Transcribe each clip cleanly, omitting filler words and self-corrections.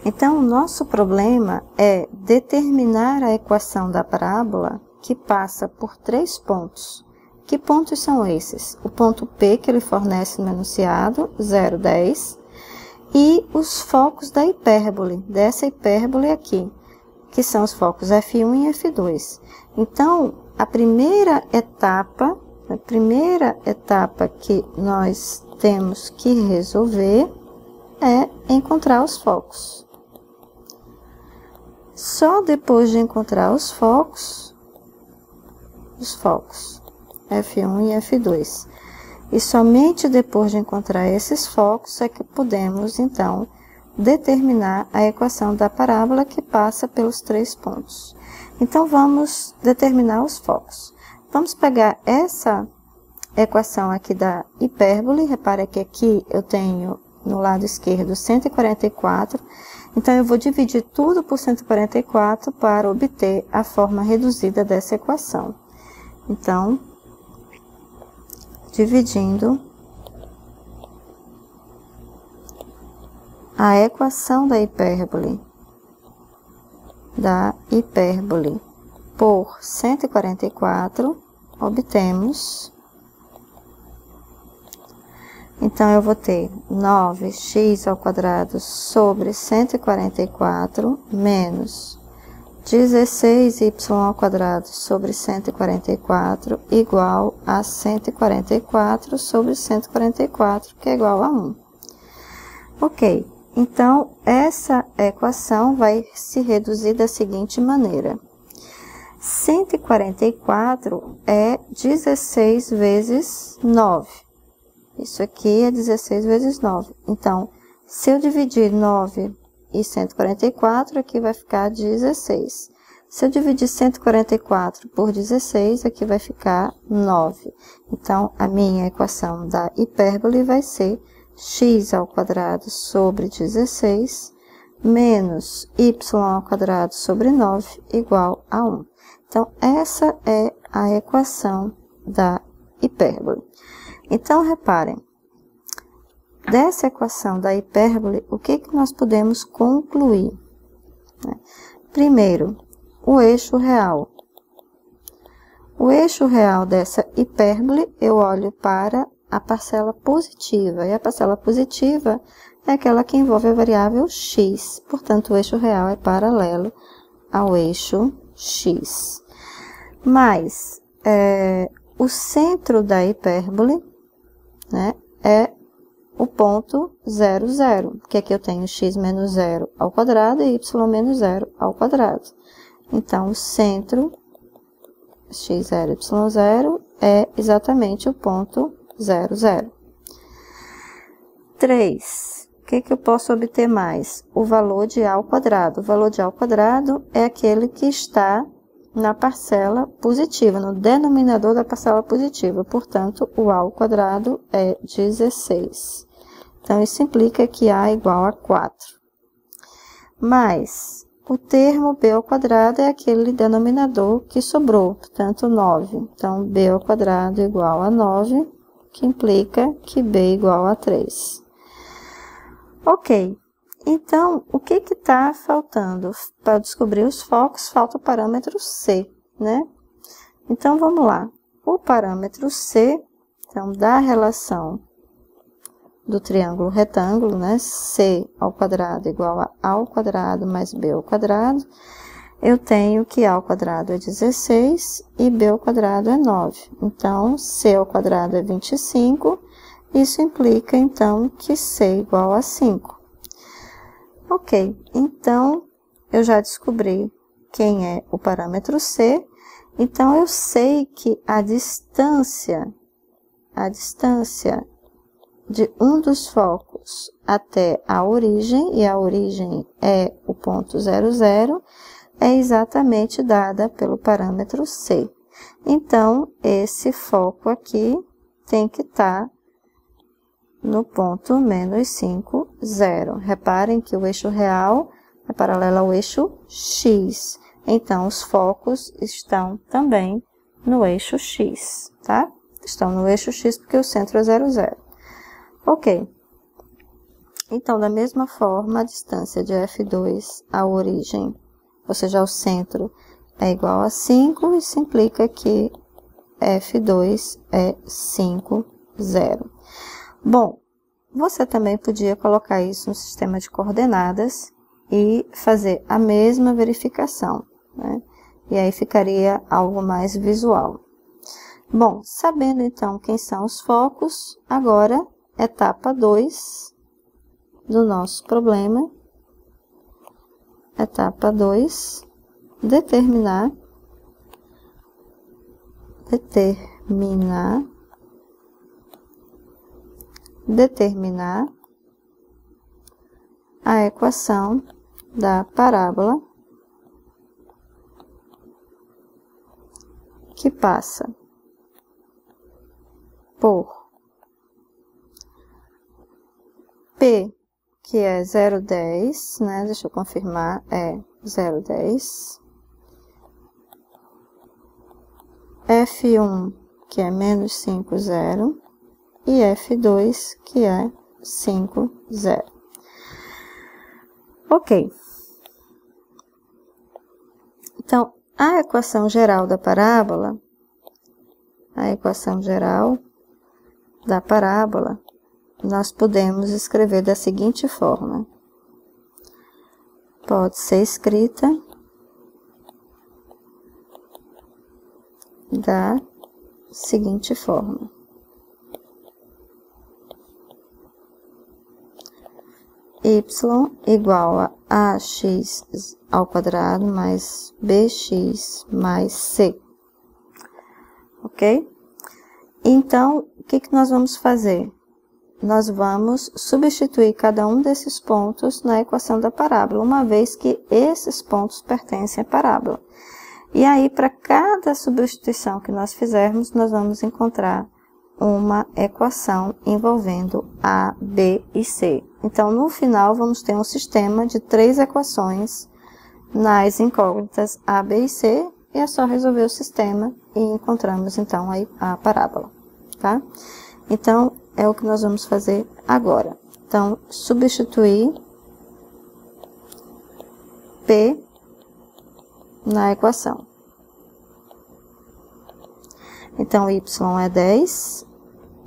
Então, o nosso problema é determinar a equação da parábola que passa por 3 pontos. Que pontos são esses? O ponto P, que ele fornece no enunciado, 0, 10, e os focos da hipérbole, dessa hipérbole aqui, que são os focos F1 e F2. Então, a primeira etapa que nós temos que resolver é encontrar os focos. Só depois de encontrar os focos F1 e F2. E somente depois de encontrar esses focos é que podemos, então, determinar a equação da parábola que passa pelos 3 pontos. Então, vamos determinar os focos. Vamos pegar essa equação aqui da hipérbole. Repara que aqui eu tenho no lado esquerdo 144. Então, eu vou dividir tudo por 144 para obter a forma reduzida dessa equação. Então, dividindo a equação da hipérbole por 144, obtemos. Então, eu vou ter 9x² sobre 144 menos 16y² sobre 144 igual a 144 sobre 144, que é igual a 1. Ok, então, essa equação vai se reduzir da seguinte maneira. 144 é 16 vezes 9. Isso aqui é 16 vezes 9. Então, se eu dividir 9 e 144, aqui vai ficar 16. Se eu dividir 144 por 16, aqui vai ficar 9. Então, a minha equação da hipérbole vai ser x² sobre 16 menos y² sobre 9 igual a 1. Então, essa é a equação da hipérbole. Então, reparem, dessa equação da hipérbole, o que nós podemos concluir? Primeiro, o eixo real. O eixo real dessa hipérbole, eu olho para a parcela positiva, e a parcela positiva é aquela que envolve a variável x. Portanto, o eixo real é paralelo ao eixo x. Mas, o centro da hipérbole, né, é o ponto 0, 0, porque aqui eu tenho x menos 0 ao quadrado e y menos 0 ao quadrado. Então, o centro, x0, y0, é exatamente o ponto 0, 0. 3. O que eu posso obter mais? O valor de A ao quadrado. O valor de A ao quadrado é aquele que está na parcela positiva, no denominador da parcela positiva. Portanto, o A ao quadrado é 16. Então, isso implica que A é igual a 4. Mas, o termo B ao quadrado é aquele denominador que sobrou, portanto, 9. Então, B ao quadrado é igual a 9, que implica que B é igual a 3. Ok. Então, o que está faltando? Para descobrir os focos, falta o parâmetro C, né? Então, vamos lá. O parâmetro C, então, da relação do triângulo retângulo, né? C ao quadrado igual a ao quadrado mais B ao quadrado. Eu tenho que A ao quadrado é 16 e B ao quadrado é 9. Então, C ao quadrado é 25. Isso implica, então, que C é igual a 5. Ok, então, eu já descobri quem é o parâmetro C. Então, eu sei que a distância de um dos focos até a origem, e a origem é o ponto 0, 0, é exatamente dada pelo parâmetro C. Então, esse foco aqui tem que estar no ponto menos 5, 0. Reparem que o eixo real é paralelo ao eixo X. Então, os focos estão também no eixo X, tá? Estão no eixo X porque o centro é 0, 0. Ok. Então, da mesma forma, a distância de F2 à origem, ou seja, ao centro, é igual a 5, e se implica que F2 é 5, 0. Bom, você também podia colocar isso no sistema de coordenadas e fazer a mesma verificação, né? E aí ficaria algo mais visual. Bom, sabendo então quem são os focos, agora, etapa 2 do nosso problema. Etapa 2, determinar a equação da parábola que passa por P, que é 0,10, né? Deixa eu confirmar, é 0,10. F1, que é menos 5, 0. E F2, que é 5, 0. Ok. Então, a equação geral da parábola, nós podemos escrever da seguinte forma. Pode ser escrita da seguinte forma. Y igual a ax ao quadrado mais bx mais c. Ok? Então, o que nós vamos fazer? Nós vamos substituir cada um desses pontos na equação da parábola, uma vez que esses pontos pertencem à parábola. E aí, para cada substituição que nós fizermos, nós vamos encontrar uma equação envolvendo A, B e C. Então, no final, vamos ter um sistema de 3 equações nas incógnitas A, B e C, e é só resolver o sistema e encontramos, então, a parábola, tá? Então, é o que nós vamos fazer agora. Então, substituir P na equação. Então, y é 10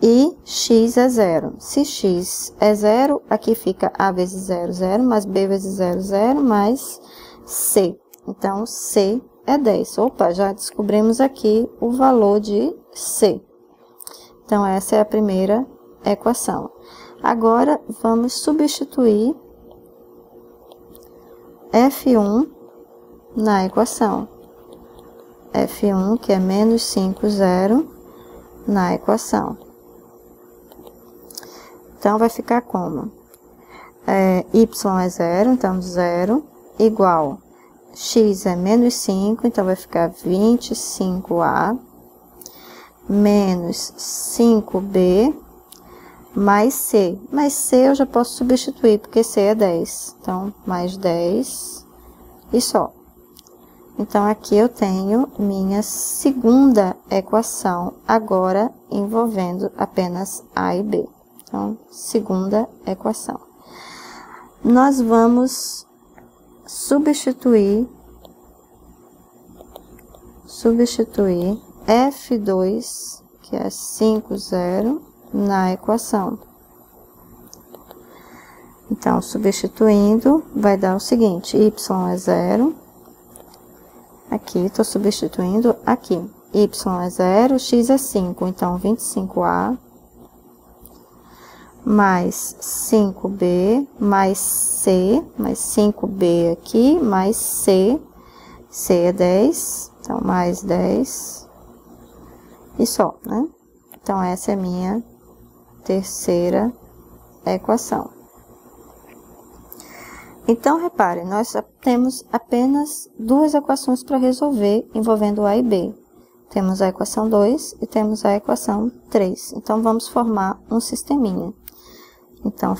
e x é 0. Se x é 0, aqui fica a vezes 0, 0, mais b vezes 0, 0, mais c. Então, c é 10. Opa, já descobrimos aqui o valor de c. Então, essa é a primeira equação. Agora, vamos substituir F1 na equação. F1, que é menos 5, 0, na equação. Então, vai ficar como? Y é 0, então 0, igual. X é menos 5, então vai ficar 25A, menos 5B, mais C. Mais C eu já posso substituir, porque C é 10. Então, mais 10 e só. Então, aqui eu tenho minha segunda equação, agora envolvendo apenas A e B. Então, segunda equação. Nós vamos substituir F2, que é 5, 0, na equação. Então, substituindo, vai dar o seguinte, y é 0. Aqui, estou substituindo aqui. Y é 0, x é 5, então 25A, mais 5B, mais C, mais 5B aqui, mais C, C é 10, então mais 10, e só, né? Então, essa é a minha terceira equação. Então, reparem, nós temos apenas 2 equações para resolver envolvendo A e B. Temos a equação 2 e temos a equação 3. Então, vamos formar um sisteminha. Então,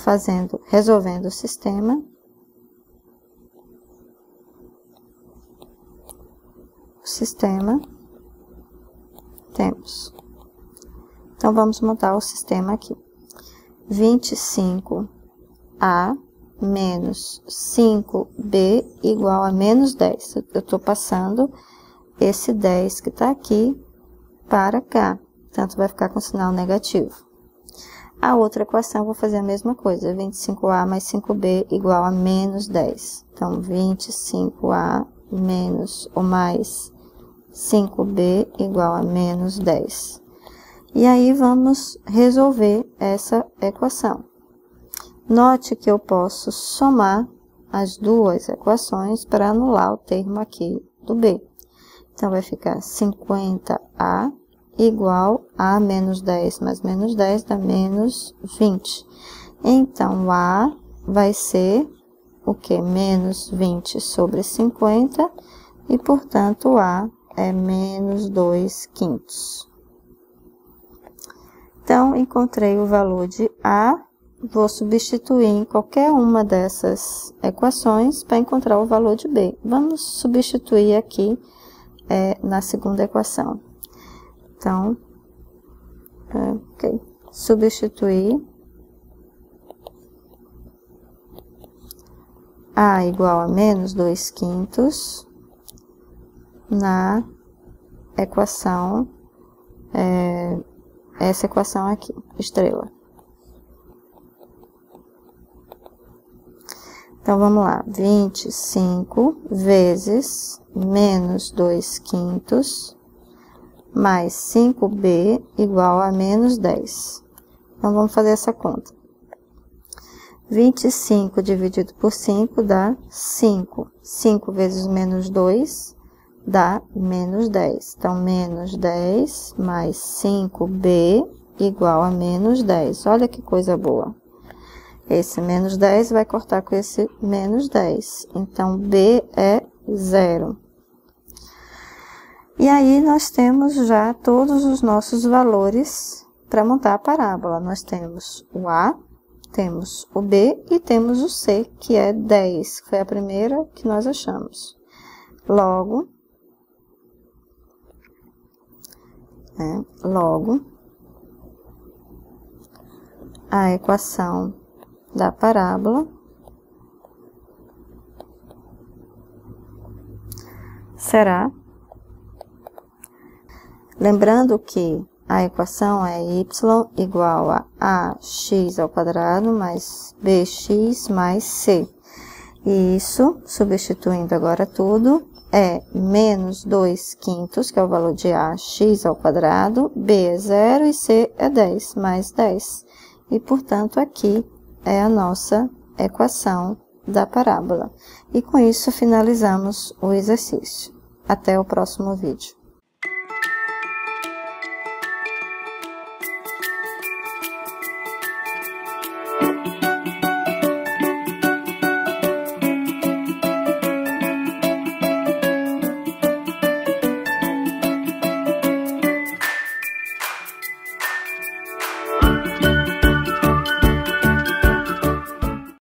resolvendo o sistema. Temos. Então, vamos montar o sistema aqui. 25 A menos 5B igual a menos 10. Eu estou passando esse 10 que está aqui para cá. Portanto, vai ficar com sinal negativo. A outra equação, eu vou fazer a mesma coisa. 25A mais 5B igual a menos 10. Então, 25A menos ou mais 5B igual a menos 10. E aí, vamos resolver essa equação. Note que eu posso somar as duas equações para anular o termo aqui do B. Então, vai ficar 50A igual a menos 10 mais menos 10 dá menos 20. Então, A vai ser o quê? Menos 20 sobre 50 e, portanto, A é menos 2/5. Então, encontrei o valor de A. Vou substituir em qualquer uma dessas equações para encontrar o valor de B. Vamos substituir aqui na segunda equação. Então, substituir A igual a menos 2/5 na equação, essa equação aqui, estrela. Então, vamos lá, 25 vezes menos 2/5 mais 5B igual a menos 10. Então, vamos fazer essa conta. 25 dividido por 5 dá 5. 5 vezes menos 2 dá menos 10. Então, menos 10 mais 5B igual a menos 10. Olha que coisa boa. Esse menos 10 vai cortar com esse menos 10. Então, B é 0. E aí, nós temos já todos os nossos valores para montar a parábola. Nós temos o A, temos o B e temos o C, que é 10, que foi a primeira que nós achamos. Logo, a equação da parábola será, lembrando que a equação é y igual a ax ao quadrado mais bx mais c. E isso, substituindo agora tudo, é menos 2/5, que é o valor de ax ao quadrado, b é 0 e c é 10, mais 10. E, portanto, aqui é a nossa equação da parábola. E com isso finalizamos o exercício. Até o próximo vídeo.